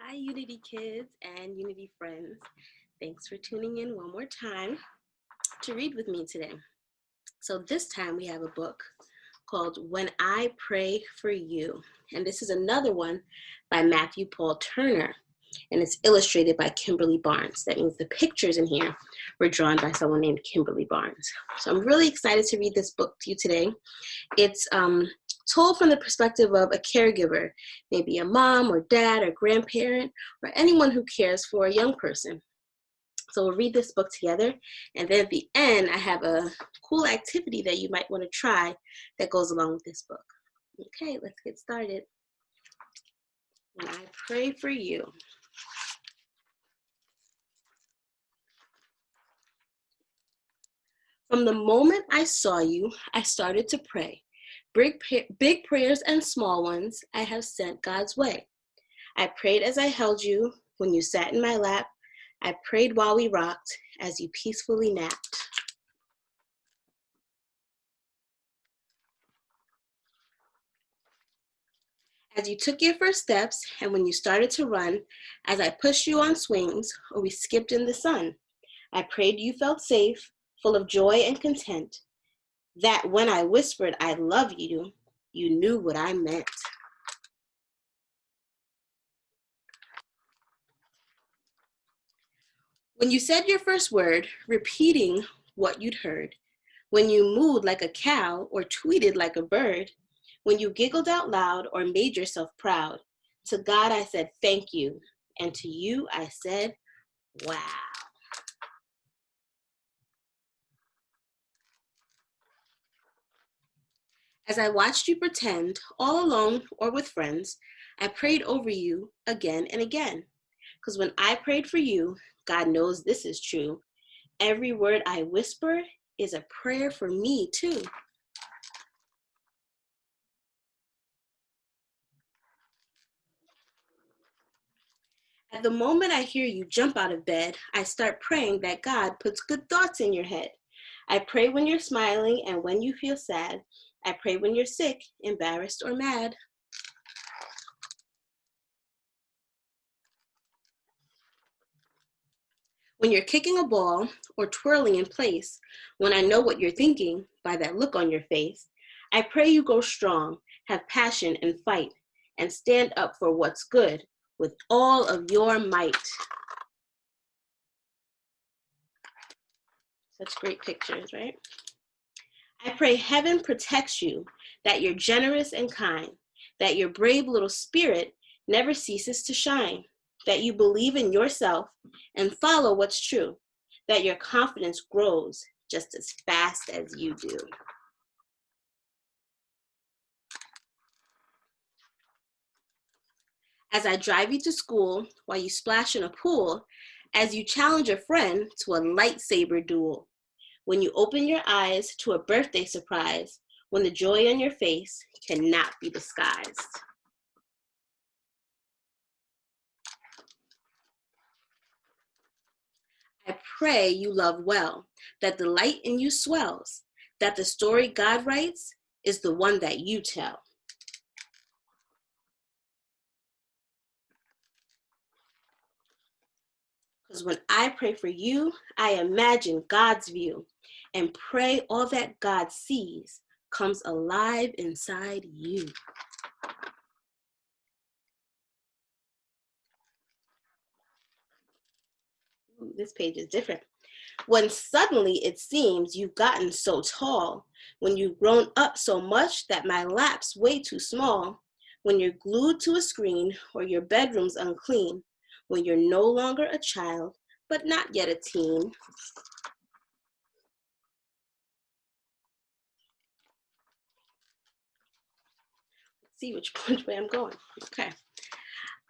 Hi, Unity kids and Unity friends. Thanks for tuning in one more time to read with me today. So, this time we have a book called When I Pray for You. And this is another one by Matthew Paul Turner. And it's illustrated by Kimberly Barnes. That means the pictures in here were drawn by someone named Kimberly Barnes. So, I'm really excited to read this book to you today. It's told from the perspective of a caregiver, maybe a mom or dad or grandparent or anyone who cares for a young person. So we'll read this book together, and then at the end, I have a cool activity that you might want to try that goes along with this book. Okay, let's get started. When I pray for you. From the moment I saw you, I started to pray. Big prayers and small ones I have sent God's way. I prayed as I held you when you sat in my lap. I prayed while we rocked as you peacefully napped. As you took your first steps and when you started to run, as I pushed you on swings or we skipped in the sun, I prayed you felt safe, full of joy and content, that when I whispered I love you, you knew what I meant. When you said your first word, repeating what you'd heard, when you mooed like a cow or tweeted like a bird, when you giggled out loud or made yourself proud, to God I said thank you, and to you I said, wow. As I watched you pretend, all alone or with friends, I prayed over you again and again. Because when I prayed for you, God knows this is true. Every word I whisper is a prayer for me too. At the moment I hear you jump out of bed, I start praying that God puts good thoughts in your head. I pray when you're smiling and when you feel sad. I pray when you're sick, embarrassed, or mad. When you're kicking a ball or twirling in place, when I know what you're thinking by that look on your face, I pray you go strong, have passion and fight, and stand up for what's good with all of your might. Such great pictures, right? I pray heaven protects you, that you're generous and kind, that your brave little spirit never ceases to shine, that you believe in yourself and follow what's true, that your confidence grows just as fast as you do. As I drive you to school while you splash in a pool, as you challenge a friend to a lightsaber duel, when you open your eyes to a birthday surprise, when the joy on your face cannot be disguised. I pray you love well, that the light in you swells, that the story God writes is the one that you tell. Because when I pray for you, I imagine God's view and pray all that God sees comes alive inside you. Ooh, this page is different. When suddenly it seems you've gotten so tall, when you've grown up so much that my lap's way too small, when you're glued to a screen or your bedroom's unclean, when you're no longer a child, but not yet a teen. Let's see which way I'm going. Okay.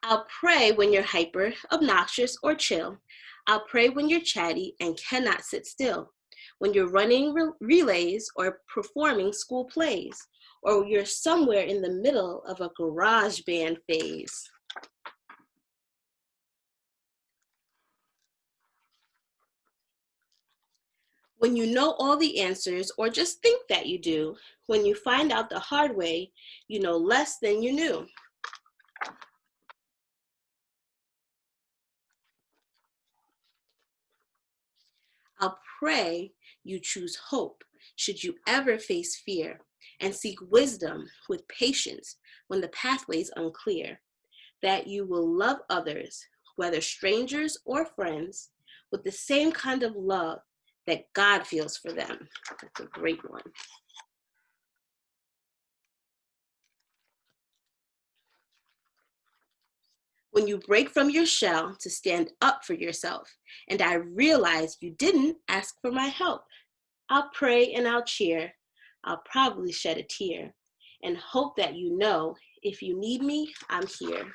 I'll pray when you're hyper, obnoxious, or chill. I'll pray when you're chatty and cannot sit still. When you're running relays or performing school plays, or you're somewhere in the middle of a garage band phase. When you know all the answers or just think that you do, when you find out the hard way, you know less than you knew. pray you choose hope should you ever face fear, and seek wisdom with patience when the pathway's unclear, that you will love others, whether strangers or friends, with the same kind of love that God feels for them. That's a great one. When you break from your shell to stand up for yourself, and I realize you didn't ask for my help, I'll pray and I'll cheer. I'll probably shed a tear and hope that you know if you need me, I'm here.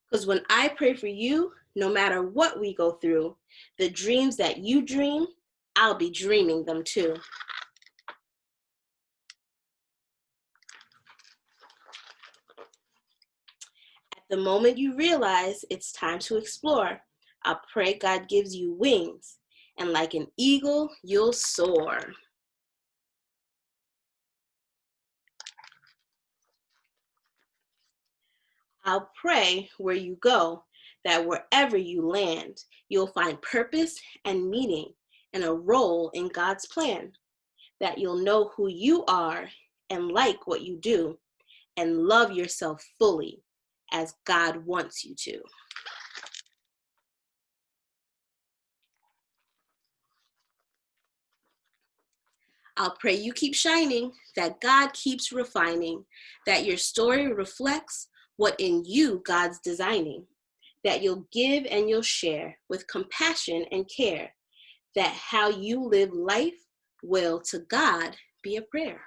Because when I pray for you, no matter what we go through, the dreams that you dream, I'll be dreaming them too. At the moment you realize it's time to explore, I'll pray God gives you wings, and like an eagle, you'll soar. I'll pray where you go, that wherever you land, you'll find purpose and meaning and a role in God's plan, that you'll know who you are and like what you do and love yourself fully as God wants you to. I'll pray you keep shining, that God keeps refining, that your story reflects what in you God's designing, that you'll give and you'll share with compassion and care, that how you live life will to God be a prayer.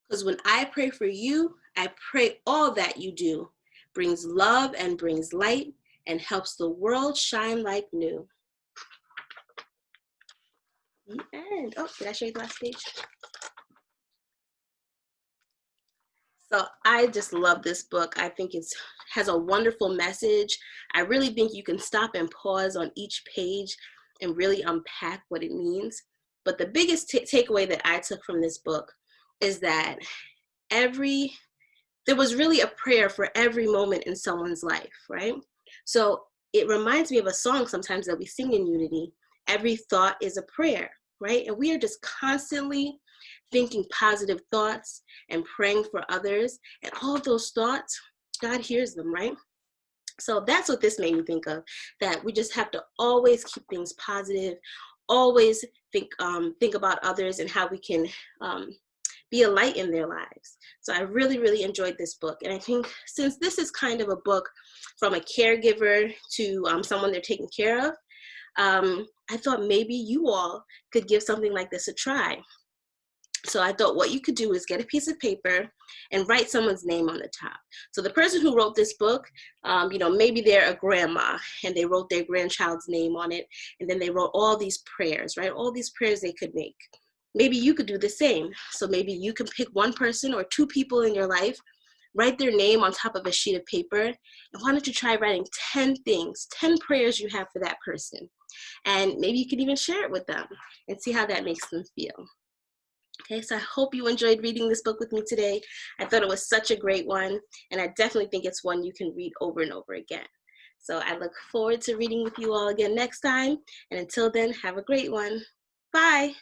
Because when I pray for you, I pray all that you do brings love and brings light and helps the world shine like new. And, oh, did I show you the last page? So I just love this book. I think it has a wonderful message. I really think you can stop and pause on each page and really unpack what it means. But the biggest takeaway that I took from this book is that there was really a prayer for every moment in someone's life, right? So it reminds me of a song sometimes that we sing in Unity. Every thought is a prayer, right? And we are just constantly thinking positive thoughts and praying for others. And all of those thoughts, God hears them, right? So that's what this made me think of, that we just have to always keep things positive, always think about others and how we can be a light in their lives. So I really, really enjoyed this book. And I think since this is kind of a book from a caregiver to someone they're taking care of, I thought maybe you all could give something like this a try. So I thought what you could do is get a piece of paper and write someone's name on the top. So the person who wrote this book, maybe they're a grandma and they wrote their grandchild's name on it. And then they wrote all these prayers, right? All these prayers they could make. Maybe you could do the same. So maybe you can pick one person or two people in your life, write their name on top of a sheet of paper, and why don't you try writing 10 things, 10 prayers you have for that person. And maybe you can even share it with them and see how that makes them feel. Okay, so I hope you enjoyed reading this book with me today. I thought it was such a great one, and I definitely think it's one you can read over and over again. So I look forward to reading with you all again next time, and until then, have a great one. Bye.